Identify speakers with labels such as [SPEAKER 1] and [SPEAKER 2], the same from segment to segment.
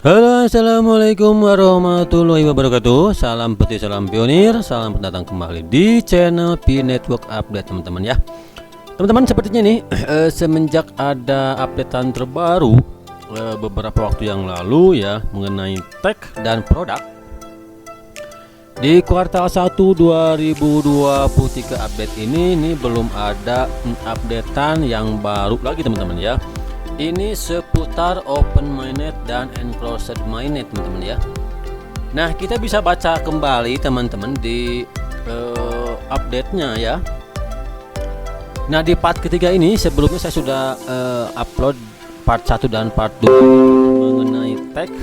[SPEAKER 1] Halo, assalamualaikum warahmatullahi wabarakatuh. Salam putih, salam pionir, salam datang kembali di channel Pi Network Update teman-teman ya. Teman-teman, sepertinya nih semenjak ada updatean terbaru beberapa waktu yang lalu ya mengenai tech dan produk di kuartal 1 2023 update ini belum ada updatean yang baru lagi teman-teman ya. Ini seputar open mainnet dan enclosed mainnet teman-teman ya. Nah, kita bisa baca kembali teman-teman di update-nya ya. Nah, di part ketiga ini sebelumnya saya sudah upload part 1 dan part 2 mengenai tech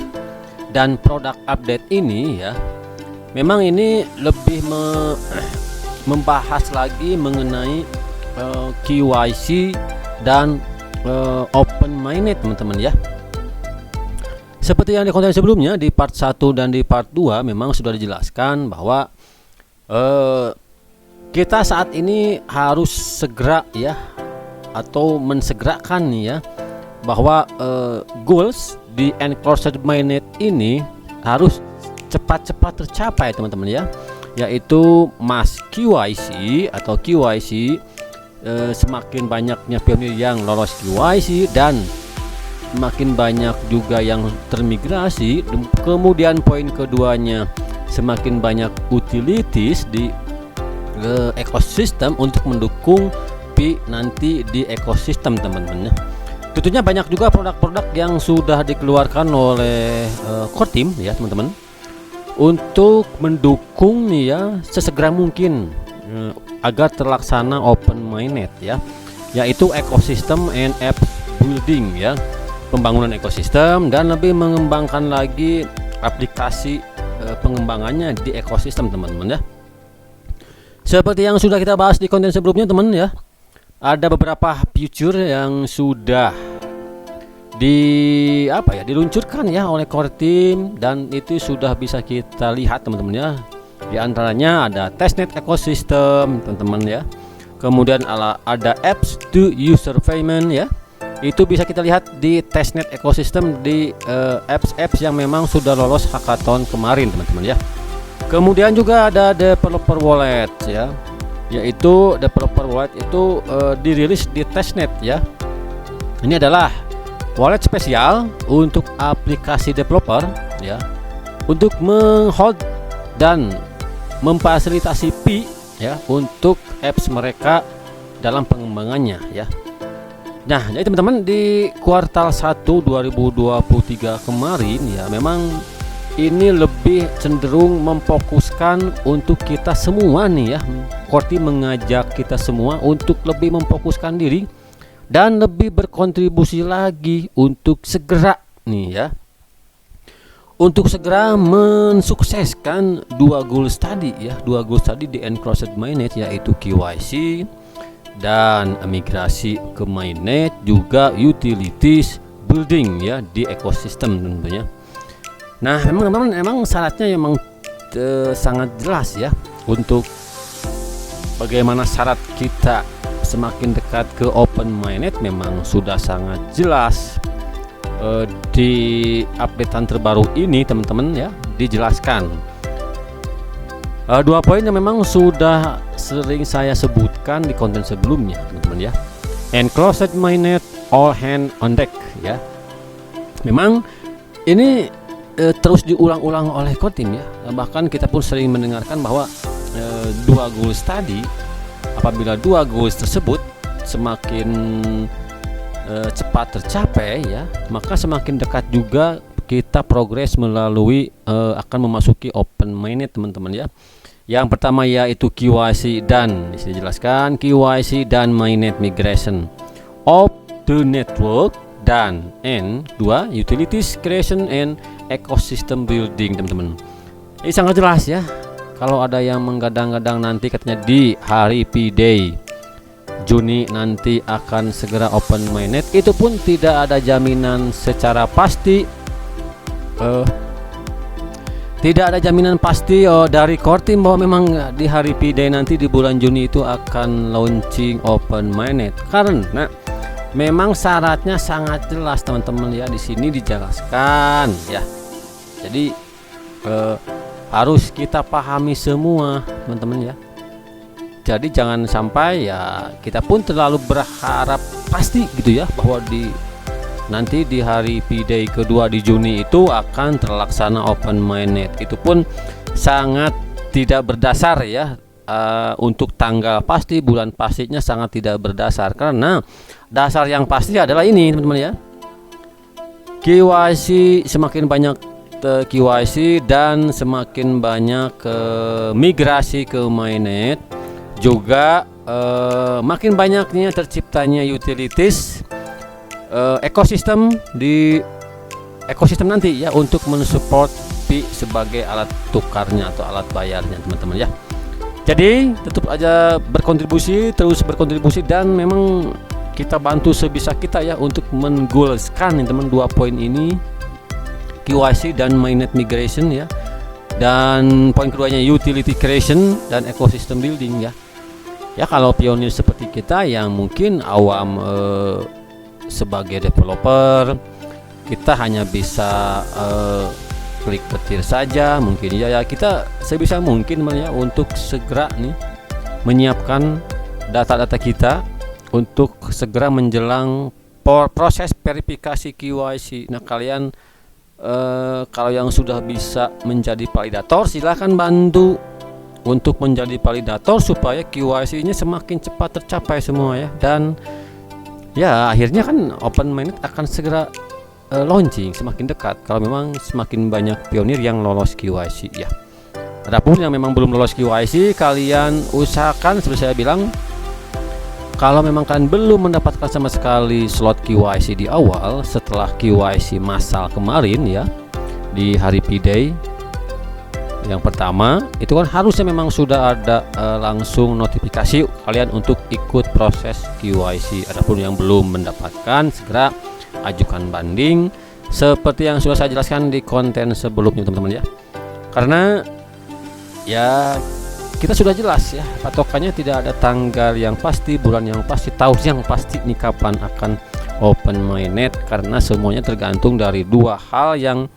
[SPEAKER 1] dan produk update ini ya. Memang ini lebih membahas lagi mengenai KYC dan open mainnet teman-teman ya. Seperti yang di konten sebelumnya di part 1 dan di part 2 memang sudah dijelaskan bahwa kita saat ini harus segera ya atau mensegerakan nih ya bahwa goals di enclosed mainnet ini harus cepat-cepat tercapai teman-teman ya, yaitu mass KYC atau KYC. Semakin banyaknya pionir yang lolos KYC dan semakin banyak juga yang termigrasi. Kemudian poin keduanya, semakin banyak utilities di ekosistem untuk mendukung Pi nanti di ekosistem teman-teman. Tentunya banyak juga produk-produk yang sudah dikeluarkan oleh core team ya teman-teman untuk mendukung nih ya sesegera mungkin agar terlaksana open mainnet ya, yaitu ekosistem and app building ya, pembangunan ekosistem dan lebih mengembangkan lagi aplikasi pengembangannya di ekosistem teman-teman ya. Seperti yang sudah kita bahas di konten sebelumnya teman ya, ada beberapa feature yang sudah diluncurkan ya oleh core team dan itu sudah bisa kita lihat teman-teman ya. Di antaranya ada testnet ekosistem teman-teman ya. Kemudian ada apps to user payment ya. Itu bisa kita lihat di testnet ekosistem di apps yang memang sudah lolos hackathon kemarin teman-teman ya. Kemudian juga ada developer wallet ya. Yaitu developer wallet itu dirilis di testnet ya. Ini adalah wallet spesial untuk aplikasi developer ya, untuk menghold dan memfasilitasi Pi ya untuk apps mereka dalam pengembangannya ya. Nah, jadi teman-teman di kuartal 1 2023 kemarin ya memang ini lebih cenderung memfokuskan untuk kita semua nih ya. Korti mengajak kita semua untuk lebih memfokuskan diri dan lebih berkontribusi lagi untuk segera nih ya, untuk segera mensukseskan dua goals tadi ya, dua goals tadi di enclosed mainnet, yaitu KYC dan migrasi ke mainnet, juga utilities building ya di ekosistem tentunya. Nah, memang syaratnya memang sangat jelas ya untuk bagaimana syarat kita semakin dekat ke open mainnet memang sudah sangat jelas. Di updatean terbaru ini teman-teman ya dijelaskan dua poin yang memang sudah sering saya sebutkan di konten sebelumnya teman-teman ya. Enclosed mainnet, all hand on deck ya. Memang ini terus diulang-ulang oleh core team ya. Bahkan kita pun sering mendengarkan bahwa dua goals tadi, apabila dua goals tersebut semakin cepat tercapai ya, maka semakin dekat juga kita progres melalui akan memasuki open mainnet teman-teman ya. Yang pertama yaitu KYC dan disini dijelaskan KYC dan mainnet migration of the network, dan dua utilities creation and ecosystem building teman-teman. Ini sangat jelas ya. Kalau ada yang menggadang-gadang nanti katanya di hari P-Day Juni nanti akan segera open mainnet, itu pun tidak ada jaminan secara pasti, tidak ada jaminan pasti dari core team bahwa memang di hari P-Day nanti di bulan Juni itu akan launching open mainnet, karena memang syaratnya sangat jelas teman-teman ya, di sini dijelaskan ya. Jadi harus kita pahami semua teman-teman ya. Jadi jangan sampai ya kita pun terlalu berharap pasti gitu ya, bahwa nanti di hari P-Day kedua di Juni itu akan terlaksana open mainnet. Itu pun sangat tidak berdasar ya. Untuk tanggal pasti, bulan pastinya sangat tidak berdasar, karena dasar yang pasti adalah ini teman-teman ya. KYC, semakin banyak KYC dan semakin banyak migrasi ke mainnet, juga makin banyaknya terciptanya utilities ekosistem nanti ya, untuk mensupport Pi sebagai alat tukarnya atau alat bayarnya teman-teman ya. Jadi tetap aja terus berkontribusi, dan memang kita bantu sebisa kita ya untuk menggoleskan teman 2 poin ini, KYC dan mainnet migration ya. Dan poin keduanya utility creation dan ecosystem building ya. Ya kalau pionir seperti kita yang mungkin awam sebagai developer, kita hanya bisa klik petir saja mungkin ya, kita sebisa mungkin ya untuk segera nih menyiapkan data-data kita untuk segera menjelang proses verifikasi KYC. Nah kalian kalau yang sudah bisa menjadi validator, silahkan bantu untuk menjadi validator supaya KYC-nya semakin cepat tercapai semua ya. Dan ya akhirnya kan open mainnet akan segera launching semakin dekat kalau memang semakin banyak pionir yang lolos KYC ya. Adapun yang memang belum lolos KYC, kalian usahakan seperti saya bilang, kalau memang kalian belum mendapatkan sama sekali slot KYC di awal setelah KYC massal kemarin ya, di hari P-Day yang pertama, itu kan harusnya memang sudah ada langsung notifikasi kalian untuk ikut proses KYC. Adapun yang belum mendapatkan, segera ajukan banding seperti yang sudah saya jelaskan di konten sebelumnya teman-teman ya. Karena ya kita sudah jelas ya, patokannya tidak ada tanggal yang pasti, bulan yang pasti, tahun yang pasti nih kapan akan open mainnet, karena semuanya tergantung dari dua hal yang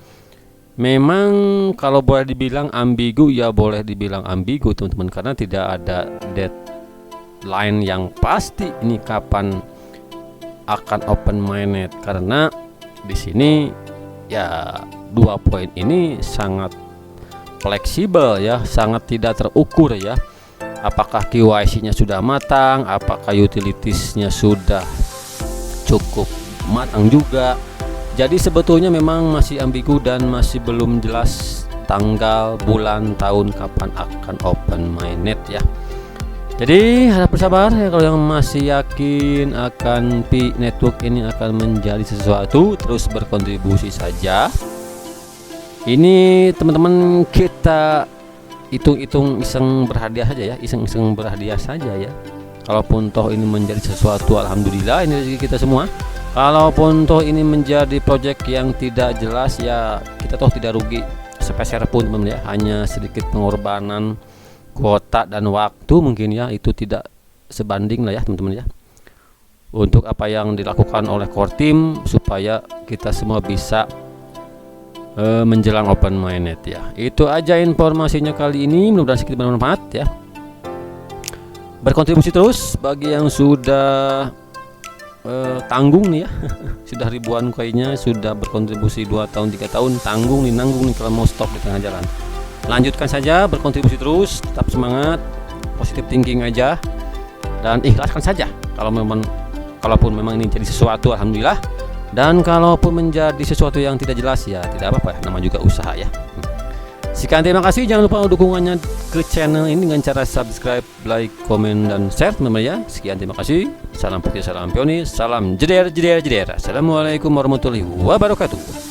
[SPEAKER 1] memang kalau boleh dibilang ambigu ya, boleh dibilang ambigu teman-teman, karena tidak ada deadline yang pasti ini kapan akan open mainnet. Karena di sini ya 2 poin ini sangat fleksibel ya, sangat tidak terukur ya. Apakah KYC-nya sudah matang, apakah utilitiesnya sudah cukup matang juga. Jadi sebetulnya memang masih ambigu dan masih belum jelas tanggal, bulan, tahun kapan akan open mainnet ya. Jadi harap bersabar ya, kalau yang masih yakin akan Pi Network ini akan menjadi sesuatu, terus berkontribusi saja. Ini teman-teman kita hitung-hitung iseng berhadiah saja ya, iseng-iseng berhadiah saja ya. Kalaupun toh ini menjadi sesuatu, alhamdulillah ini rezeki kita semua. Kalaupun toh ini menjadi proyek yang tidak jelas ya, kita toh tidak rugi sepeser pun teman-teman ya, hanya sedikit pengorbanan kuota dan waktu mungkin ya, itu tidak sebanding lah ya teman-teman ya, untuk apa yang dilakukan oleh core team supaya kita semua bisa menjelang open mainnet ya. Itu aja informasinya kali ini, mudah-mudahan sedikit bermanfaat ya. Berkontribusi terus bagi yang sudah tanggung nih ya sudah ribuan koinnya, sudah berkontribusi 2 tahun 3 tahun, nanggung nih kalau mau stop di tengah jalan. Lanjutkan saja, berkontribusi terus, tetap semangat, positive thinking aja, dan ikhlaskan saja. Kalaupun memang ini jadi sesuatu, alhamdulillah. Dan kalaupun menjadi sesuatu yang tidak jelas ya tidak apa-apa ya, nama juga usaha ya. Sekian, terima kasih. Jangan lupa dukungannya ke channel ini dengan cara subscribe, like, komen, dan share teman-teman ya. Sekian, terima kasih. Salam putih, salam pionir, salam jeder. Assalamualaikum warahmatullahi wabarakatuh.